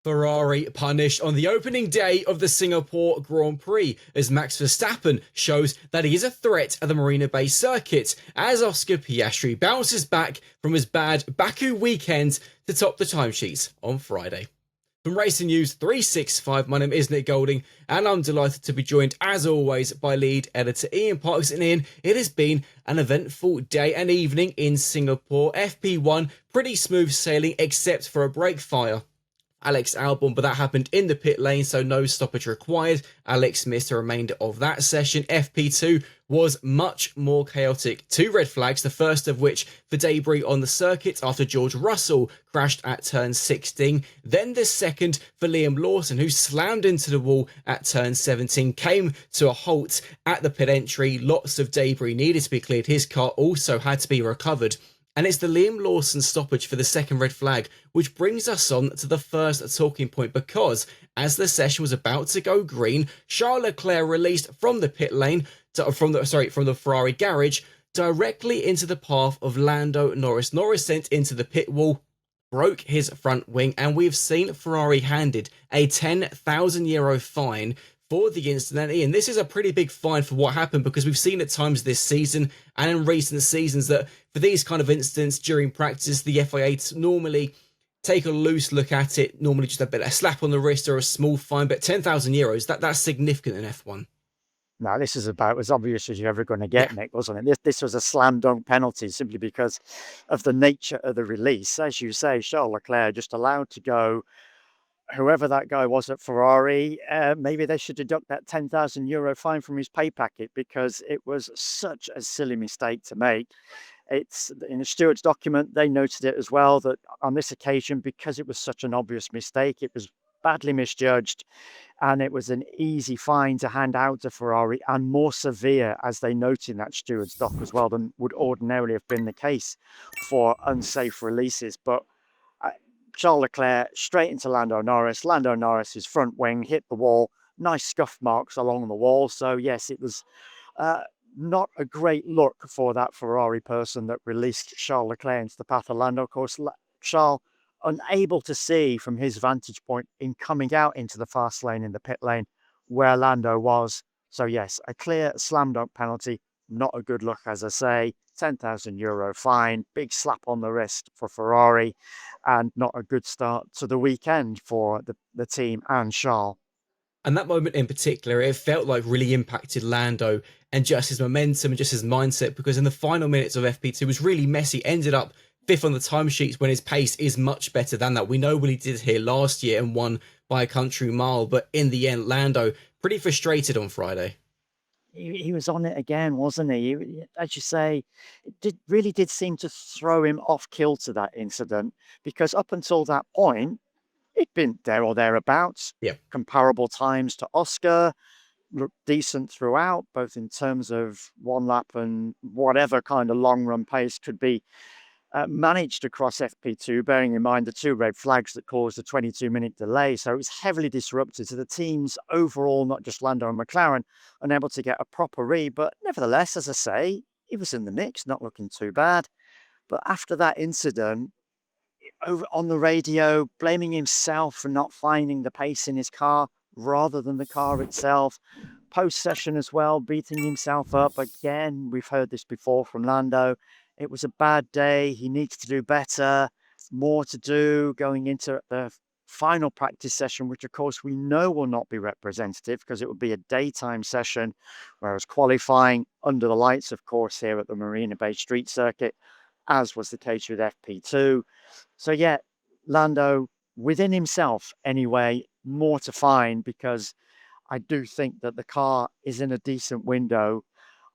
Ferrari punished on the opening day of the Singapore Grand Prix as Max Verstappen shows that he is a threat at the Marina Bay Circuit as Oscar Piastri bounces back from his bad Baku weekend to top the timesheets on Friday. From Racing News 365, my name is Nick Golding, and I'm delighted to be joined, as always, by lead editor Ian Parks. And Ian, it has been an eventful day and evening in Singapore. FP1, pretty smooth sailing, except for a brake fire Alex Albon, but that happened in the pit lane, so no stoppage required. Alex missed the remainder of that session. FP2 was much more chaotic. Two red flags, the first of which for debris on the circuit after George Russell crashed at turn 16. Then the second for Liam Lawson, who slammed into the wall at turn 17, came to a halt at the pit entry. Lots of debris needed to be cleared. His car also had to be recovered. And it's the Liam Lawson stoppage for the second red flag, which brings us on to the first talking point, because as the session was about to go green, Charles Leclerc released from the pit lane, from the Ferrari garage, directly into the path of Lando Norris. Norris sent into the pit wall, broke his front wing, and we've seen Ferrari handed a €10,000 fine for the incident. Ian, this is a pretty big fine for what happened, because we've seen at times this season and in recent seasons that for these kind of incidents during practice, the FIA normally take a loose look at it, normally just a slap on the wrist or a small fine, but €10,000, that's significant in F1. Now, this is about as obvious as you're ever going to get, Yeah. Nick, wasn't it? This was a slam dunk penalty simply because of the nature of the release. As you say, Charles Leclerc just allowed to go. Whoever that guy was at Ferrari, maybe they should deduct that €10,000 fine from his pay packet, because it was such a silly mistake to make. It's in the steward's document, they noted it as well, that on this occasion, because it was such an obvious mistake, it was badly misjudged, and it was an easy fine to hand out to Ferrari, and more severe, as they note in that steward's doc as well, than would ordinarily have been the case for unsafe releases. But Charles Leclerc straight into Lando Norris. Lando Norris's front wing hit the wall. Nice scuff marks along the wall. So yes, it was not a great look for that Ferrari person that released Charles Leclerc into the path of Lando. Of course, Charles unable to see from his vantage point in coming out into the fast lane in the pit lane where Lando was. So yes, a clear slam dunk penalty. Not a good look, as I say. €10,000 fine, big slap on the wrist for Ferrari, and not a good start to the weekend for the team and Charles. And that moment in particular, it felt like really impacted Lando and just his momentum and just his mindset, because in the final minutes of FP2 was really messy, ended up fifth on the timesheets when his pace is much better than that. We know what he did here last year and won by a country mile, but in the end, Lando pretty frustrated on Friday. He was on it again, wasn't he? As you say, it really did seem to throw him off kilter, that incident, because up until that point, he'd been there or thereabouts, Yeah. comparable times to Oscar, looked decent throughout, both in terms of one lap and whatever kind of long run pace could be managed across FP2, bearing in mind the two red flags that caused a 22-minute delay. So it was heavily disrupted to the teams overall, not just Lando and McLaren, unable to get a proper read. But nevertheless, as I say, he was in the mix, not looking too bad. But after that incident, over on the radio, blaming himself for not finding the pace in his car rather than the car itself. Post session as well, beating himself up again. We've heard this before from Lando. It was a bad day. He needs to do better, more to do going into the final practice session, which of course we know will not be representative because it will be a daytime session, whereas qualifying under the lights, of course, here at the Marina Bay Street Circuit, as was the case with FP2. So yeah, Lando, within himself anyway, more to find, because I do think that the car is in a decent window.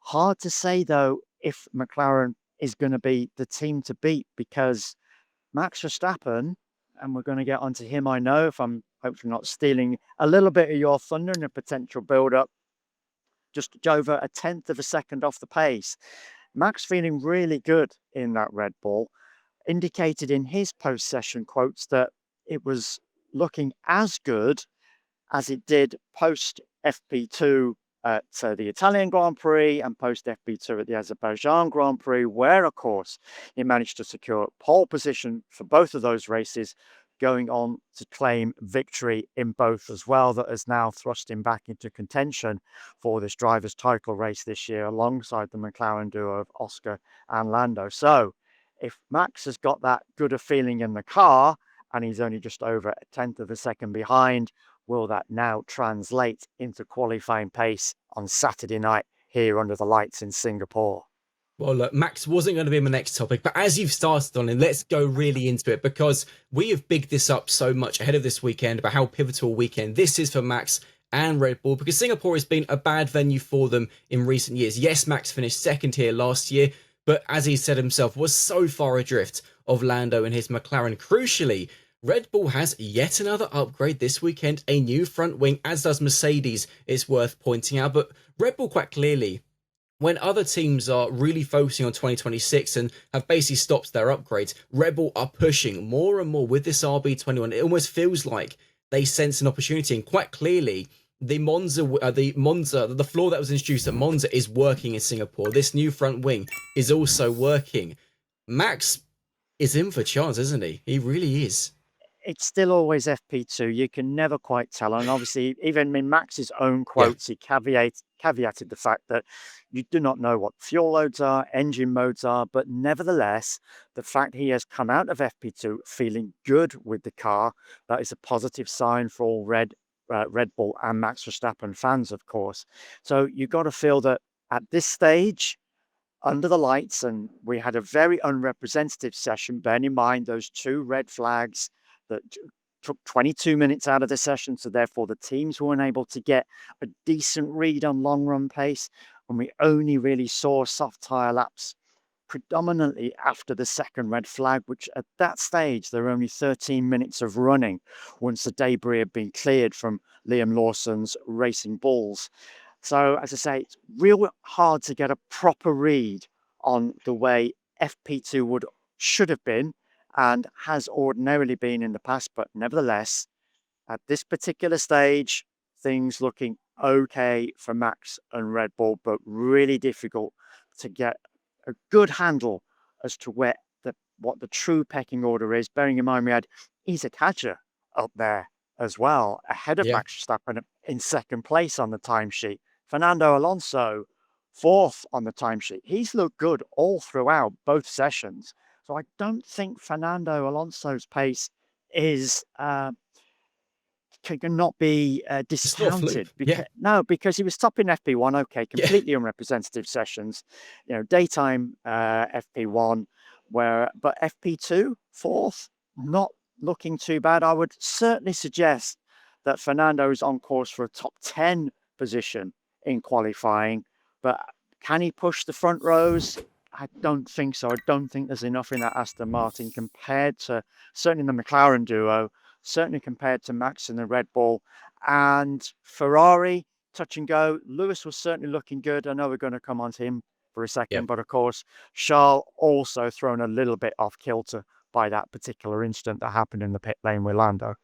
Hard to say, though, if McLaren is going to be the team to beat, because Max Verstappen, and we're going to get onto him, I know, if I'm hopefully not stealing a little bit of your thunder in a potential build-up, just over a tenth of a second off the pace. Max feeling really good in that Red Bull, indicated in his post-session quotes that it was looking as good as it did post FP2 at the Italian Grand Prix and post FP2 at the Azerbaijan Grand Prix, where, of course, he managed to secure pole position for both of those races, going on to claim victory in both as well. That has now thrust him back into contention for this driver's title race this year, alongside the McLaren duo of Oscar and Lando. So if Max has got that good a feeling in the car, and he's only just over a tenth of a second behind, will that now translate into qualifying pace on Saturday night here under the lights in Singapore? Well, look, Max wasn't going to be my next topic, but as you've started on it, let's go really into it, because we have bigged this up so much ahead of this weekend about how pivotal a weekend this is for Max and Red Bull, because Singapore has been a bad venue for them in recent years. Yes, Max finished second here last year, but as he said himself, was so far adrift of Lando and his McLaren. Crucially, Red Bull has yet another upgrade this weekend, a new front wing, as does Mercedes, it's worth pointing out. But Red Bull, quite clearly, when other teams are really focusing on 2026 and have basically stopped their upgrades, Red Bull are pushing more and more with this RB21. It almost feels like they sense an opportunity, and quite clearly, the floor that was introduced at Monza is working in Singapore. This new front wing is also working. Max is in for chance, isn't he? He really is. It's still always FP2. You can never quite tell. And obviously, even in Max's own Yeah. quotes, he caveated the fact that you do not know what fuel loads are, engine modes are, but nevertheless, the fact he has come out of FP2 feeling good with the car, that is a positive sign for all Red Bull and Max Verstappen fans, of course. So you got to feel that at this stage, under the lights, and we had a very unrepresentative session, bearing in mind those two red flags that took 22 minutes out of the session, so therefore the teams weren't able to get a decent read on long run pace, and we only really saw soft tyre laps predominantly after the second red flag, which at that stage there were only 13 minutes of running once the debris had been cleared from Liam Lawson's Racing Bulls. So as I say, it's real hard to get a proper read on the way FP2 should have been and has ordinarily been in the past, but nevertheless, at this particular stage, things looking okay for Max and Red Bull, but really difficult to get a good handle as to what the true pecking order is. Bearing in mind we had Isaac Hadjar up there as well, ahead of Yeah. Max Verstappen in second place on the timesheet. Fernando Alonso, fourth on the timesheet. He's looked good all throughout both sessions. So I don't think Fernando Alonso's pace is cannot be It's not a fluke. discounted. Yeah. No, because he was top in FP1. Okay, completely unrepresentative sessions. Daytime FP1, but FP2 fourth, not looking too bad. I would certainly suggest that Fernando is on course for a top 10 position in qualifying, but can he push the front rows? I don't think so. I don't think there's enough in that Aston Martin compared to certainly the McLaren duo, certainly compared to Max and the Red Bull. And Ferrari, touch and go. Lewis was certainly looking good. I know we're going to come on to him for a second, Yep. but of course, Charles also thrown a little bit off kilter by that particular incident that happened in the pit lane with Lando.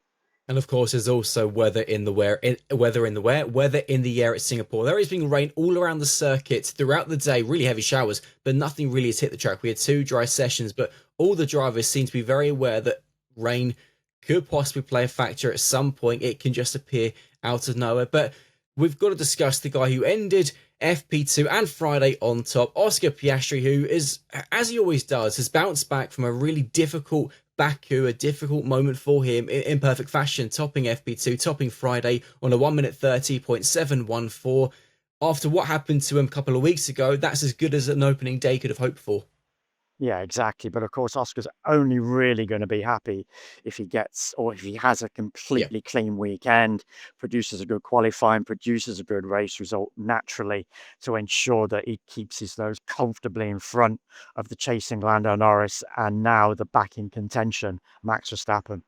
And of course, there's also weather in the air at Singapore. There has been rain all around the circuit throughout the day, really heavy showers, but nothing really has hit the track. We had 2 dry sessions, but all the drivers seem to be very aware that rain could possibly play a factor at some point. It can just appear out of nowhere. But we've got to discuss the guy who ended FP2 and Friday on top, Oscar Piastri, who is, as he always does, has bounced back from a really difficult Baku, a difficult moment for him in perfect fashion, topping FP2, topping Friday on a 1 minute 30.714. After what happened to him a couple of weeks ago, that's as good as an opening day could have hoped for. Yeah, exactly. But of course, Oscar's only really going to be happy if he has a completely clean weekend, produces a good qualifying, produces a good race result naturally to ensure that he keeps his nose comfortably in front of the chasing Lando Norris and now the back in contention, Max Verstappen.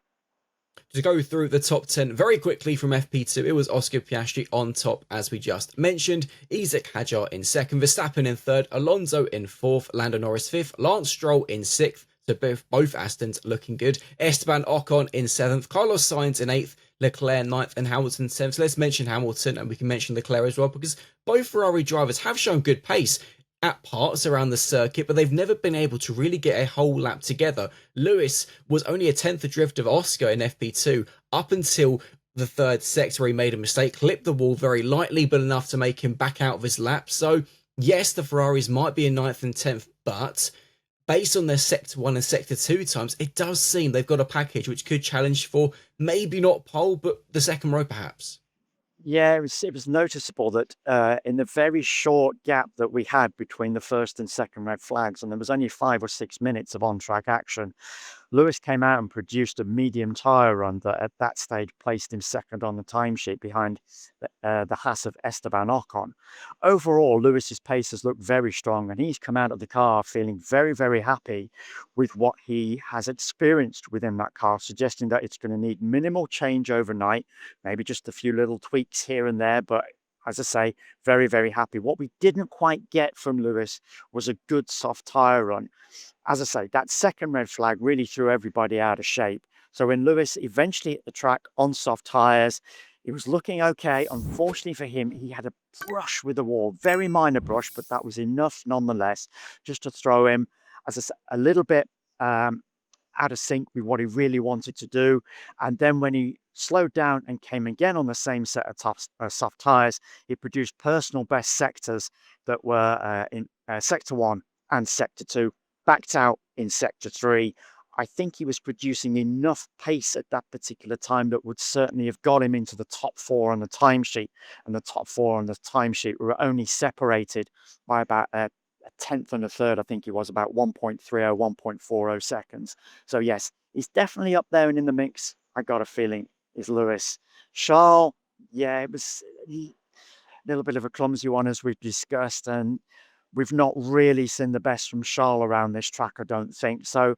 To go through the top 10 very quickly from FP2, it was Oscar Piastri on top, as we just mentioned, Isaac Hadjar in second, Verstappen in third, Alonso in fourth, Lando Norris fifth, Lance Stroll in sixth, so both Astons looking good, Esteban Ocon in seventh, Carlos Sainz in eighth, Leclerc ninth, and Hamilton seventh. So let's mention Hamilton, and we can mention Leclerc as well, because both Ferrari drivers have shown good pace. at parts around the circuit, but they've never been able to really get a whole lap together. Lewis was only a tenth adrift of Oscar in FP2 up until the third sector where he made a mistake, clipped the wall very lightly, but enough to make him back out of his lap. So yes, the Ferraris might be in 9th and 10th, but based on their Sector 1 and Sector 2 times, it does seem they've got a package which could challenge for maybe not pole, but the second row perhaps. Yeah, it was noticeable that in the very short gap that we had between the first and second red flags, and there was only 5 or 6 minutes of on-track action, Lewis came out and produced a medium tyre run that at that stage placed him second on the timesheet behind the Haas of Esteban Ocon. Overall, Lewis's pace has looked very strong, and he's come out of the car feeling very, very happy with what he has experienced within that car, suggesting that it's going to need minimal change overnight, maybe just a few little tweaks here and there, but as I say, very, very happy. What we didn't quite get from Lewis was a good soft tyre run. As I say, that second red flag really threw everybody out of shape. So when Lewis eventually hit the track on soft tyres, it was looking okay. Unfortunately for him, he had a brush with the wall, very minor brush, but that was enough nonetheless, just to throw him, as I say, a little bit out of sync with what he really wanted to do. And then when he slowed down and came again on the same set of soft tyres, he produced personal best sectors that were in Sector 1 and Sector 2, backed out in Sector 3. I think he was producing enough pace at that particular time that would certainly have got him into the top 4 on the timesheet. And the top 4 on the timesheet were only separated by about a tenth and a third. I think he was about 1.30, 1.40 seconds. So yes, he's definitely up there and in the mix. I got a feeling is Lewis. Charles, yeah, it was a little bit of a clumsy one as we've discussed, and we've not really seen the best from Charles around this track, I don't think. So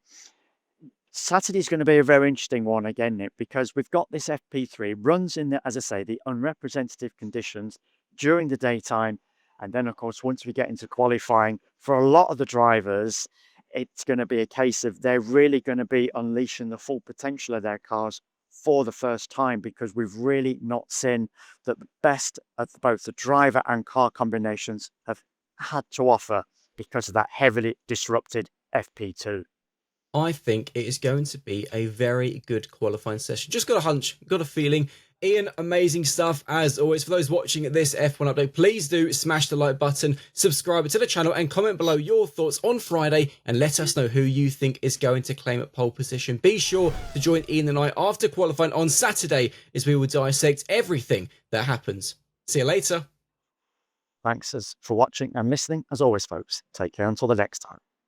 Saturday's going to be a very interesting one again, Nick, because we've got this FP3 runs in the, as I say, the unrepresentative conditions during the daytime. And then, of course, once we get into qualifying, for a lot of the drivers, it's going to be a case of they're really going to be unleashing the full potential of their cars for the first time, because we've really not seen that the best of both the driver and car combinations have had to offer because of that heavily disrupted FP2. I think it is going to be a very good qualifying session. Just got a hunch, got a feeling. Ian, amazing stuff as always. For those watching this F1 update, please do smash the like button, subscribe to the channel, and comment below your thoughts on Friday and let us know who you think is going to claim at pole position. Be sure to join Ian and I after qualifying on Saturday as we will dissect everything that happens. See you later. Thanks for watching and listening. As always, folks, take care until the next time.